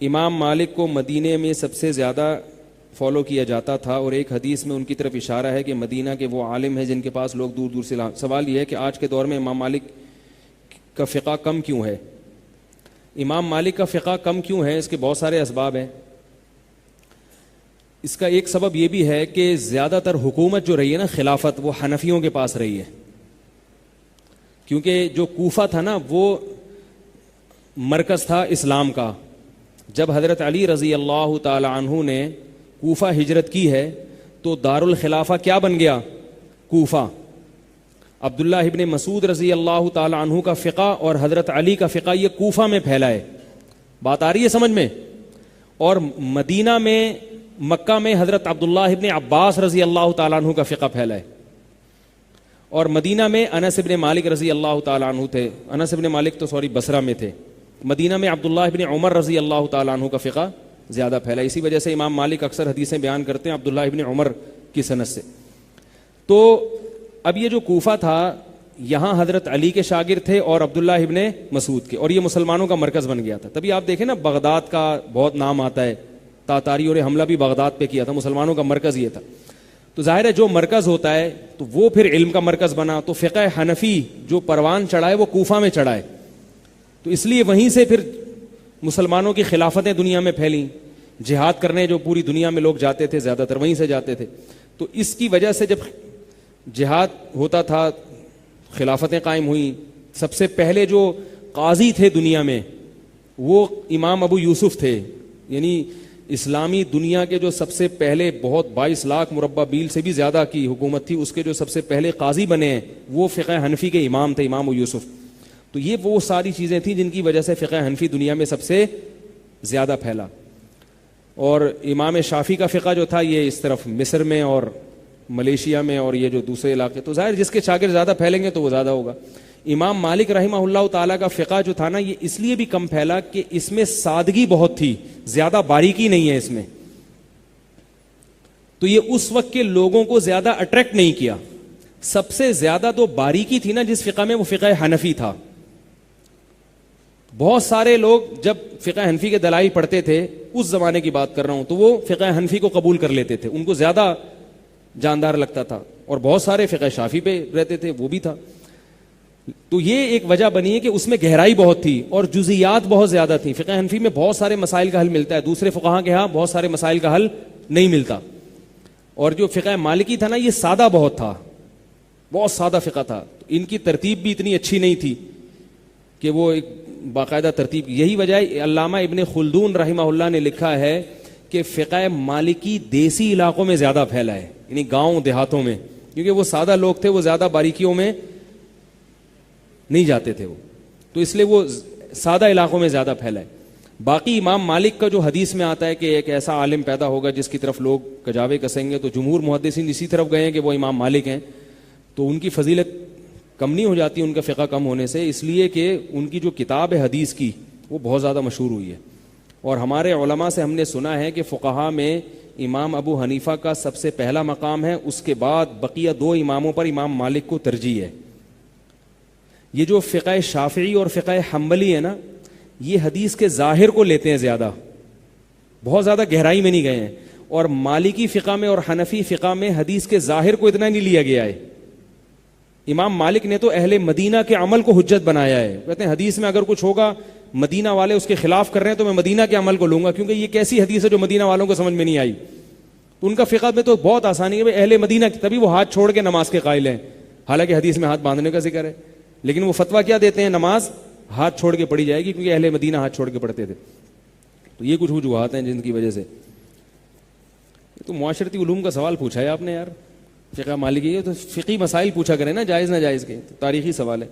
امام مالک کو مدینے میں سب سے زیادہ فالو کیا جاتا تھا، اور ایک حدیث میں ان کی طرف اشارہ ہے کہ مدینہ کے وہ عالم ہیں جن کے پاس لوگ دور دور سے سوال یہ ہے کہ آج کے دور میں امام مالک کا فقہ کم کیوں ہے؟ امام مالک کا فقہ کم کیوں ہے؟ اس کے بہت سارے اسباب ہیں۔ اس کا ایک سبب یہ بھی ہے کہ زیادہ تر حکومت جو رہی ہے نا، خلافت، وہ حنفیوں کے پاس رہی ہے، کیونکہ جو کوفہ تھا نا وہ مرکز تھا اسلام کا۔ جب حضرت علی رضی اللہ تعالی عنہ نے کوفہ ہجرت کی ہے تو دارالخلافہ کیا بن گیا؟ کوفہ۔ عبداللہ ابن مسعود رضی اللہ تعالی عنہ کا فقہ اور حضرت علی کا فقہ یہ کوفہ میں پھیلا ہے، بات آ رہی ہے سمجھ میں؟ اور مدینہ میں، مکہ میں حضرت عبداللہ ابن عباس رضی اللہ تعالی عنہ کا فقہ پھیلا ہے، اور مدینہ میں انس ابن مالک رضی اللہ تعالی عنہ تھے، انس ابن مالک تو بصرہ میں تھے۔ مدینہ میں عبداللہ ابن عمر رضی اللہ تعالی عنہ کا فقہ زیادہ پھیلا، اسی وجہ سے امام مالک اکثر حدیثیں بیان کرتے ہیں عبداللہ ابن عمر کی سند سے۔ تو اب یہ جو کوفہ تھا، یہاں حضرت علی کے شاگرد تھے اور عبداللہ ابن مسعود کے، اور یہ مسلمانوں کا مرکز بن گیا تھا۔ تبھی آپ دیکھیں نا، بغداد کا بہت نام آتا ہے، تاتاریوں نے حملہ بھی بغداد پہ کیا تھا، مسلمانوں کا مرکز یہ تھا۔ تو ظاہر ہے جو مرکز ہوتا ہے تو وہ پھر علم کا مرکز بنا، تو فقہ حنفی جو پروان چڑھائے وہ کوفہ میں چڑھائے، تو اس لیے وہیں سے پھر مسلمانوں کی خلافتیں دنیا میں پھیلیں، جہاد کرنے جو پوری دنیا میں لوگ جاتے تھے زیادہ تر وہیں سے جاتے تھے۔ تو اس کی وجہ سے جب جہاد ہوتا تھا، خلافتیں قائم ہوئیں، سب سے پہلے جو قاضی تھے دنیا میں وہ امام ابو یوسف تھے، یعنی اسلامی دنیا کے جو سب سے پہلے، بہت 22 لاکھ مربع میل سے بھی زیادہ کی حکومت تھی، اس کے جو سب سے پہلے قاضی بنے ہیں وہ فقہ حنفی کے امام تھے، امام ابو یوسف۔ تو یہ وہ ساری چیزیں تھیں جن کی وجہ سے فقہ حنفی دنیا میں سب سے زیادہ پھیلا۔ اور امام شافعی کا فقہ جو تھا یہ اس طرف مصر میں اور ملیشیا میں اور یہ جو دوسرے علاقے، تو ظاہر جس کے شاگرد زیادہ پھیلیں گے تو وہ زیادہ ہوگا۔ امام مالک رحمہ اللہ تعالیٰ کا فقہ جو تھا نا، یہ اس لیے بھی کم پھیلا کہ اس میں سادگی بہت تھی، زیادہ باریکی نہیں ہے اس میں، تو یہ اس وقت کے لوگوں کو زیادہ اٹریکٹ نہیں کیا۔ سب سے زیادہ تو باریکی تھی نا جس فقہ میں، وہ فقہ حنفی تھا۔ بہت سارے لوگ جب فقہ حنفی کے دلائل پڑھتے تھے، اس زمانے کی بات کر رہا ہوں، تو وہ فقہ حنفی کو قبول کر لیتے تھے، ان کو زیادہ جاندار لگتا تھا، اور بہت سارے فقہ شافعی پہ رہتے تھے، وہ بھی تھا۔ تو یہ ایک وجہ بنی ہے کہ اس میں گہرائی بہت تھی اور جزئیات بہت زیادہ تھیں۔ فقہ حنفی میں بہت سارے مسائل کا حل ملتا ہے، دوسرے فقہاء کے ہاں بہت سارے مسائل کا حل نہیں ملتا۔ اور جو فقہ مالکی تھا نا، یہ سادہ بہت تھا، بہت سادہ فقہ تھا، ان کی ترتیب بھی اتنی اچھی نہیں تھی کہ وہ ایک باقاعدہ ترتیب۔ یہی وجہ ہے علامہ ابن خلدون رحمہ اللہ نے لکھا ہے کہ فقہ مالکی دیسی علاقوں میں زیادہ پھیلا ہے، یعنی گاؤں دیہاتوں میں، کیونکہ وہ سادہ لوگ تھے، وہ زیادہ باریکیوں میں نہیں جاتے تھے، وہ تو اس لیے وہ سادہ علاقوں میں زیادہ پھیلا ہے۔ باقی امام مالک کا جو حدیث میں آتا ہے کہ ایک ایسا عالم پیدا ہوگا جس کی طرف لوگ کجاوے کسیں گے، تو جمہور محدثین اسی طرف گئے ہیں کہ وہ امام مالک ہیں، تو ان کی فضیلت کم نہیں ہو جاتی ان کا فقہ کم ہونے سے، اس لیے کہ ان کی جو کتاب ہے حدیث کی وہ بہت زیادہ مشہور ہوئی ہے۔ اور ہمارے علماء سے ہم نے سنا ہے کہ فقہاء میں امام ابو حنیفہ کا سب سے پہلا مقام ہے، اس کے بعد بقیہ دو اماموں پر امام مالک کو ترجیح ہے۔ یہ جو فقہ شافعی اور فقہ حنبلی ہے نا، یہ حدیث کے ظاہر کو لیتے ہیں زیادہ، بہت زیادہ گہرائی میں نہیں گئے ہیں، اور مالکی فقہ میں اور حنفی فقہ میں حدیث کے ظاہر کو اتنا نہیں لیا گیا ہے۔ امام مالک نے تو اہل مدینہ کے عمل کو حجت بنایا ہے، کہتے ہیں حدیث میں اگر کچھ ہوگا مدینہ والے اس کے خلاف کر رہے ہیں تو میں مدینہ کے عمل کو لوں گا، کیونکہ یہ کیسی حدیث ہے جو مدینہ والوں کو سمجھ میں نہیں آئی۔ تو ان کا فقہ میں تو بہت آسانی ہے، اہل مدینہ کی، تبھی وہ ہاتھ چھوڑ کے نماز کے قائل ہیں، حالانکہ حدیث میں ہاتھ باندھنے کا ذکر ہے، لیکن وہ فتویٰ کیا دیتے ہیں؟ نماز ہاتھ چھوڑ کے پڑھی جائے گی، کیونکہ اہل مدینہ ہاتھ چھوڑ کے پڑھتے تھے۔ تو یہ کچھ وجوہات ہیں جن کی وجہ سے۔ تو معاشرتی علوم کا سوال پوچھا ہے آپ نے یار، فقہ مالکی، تو فقہی مسائل پوچھا کریں نا، جائز نہ جائز کے، تاریخی سوال ہے۔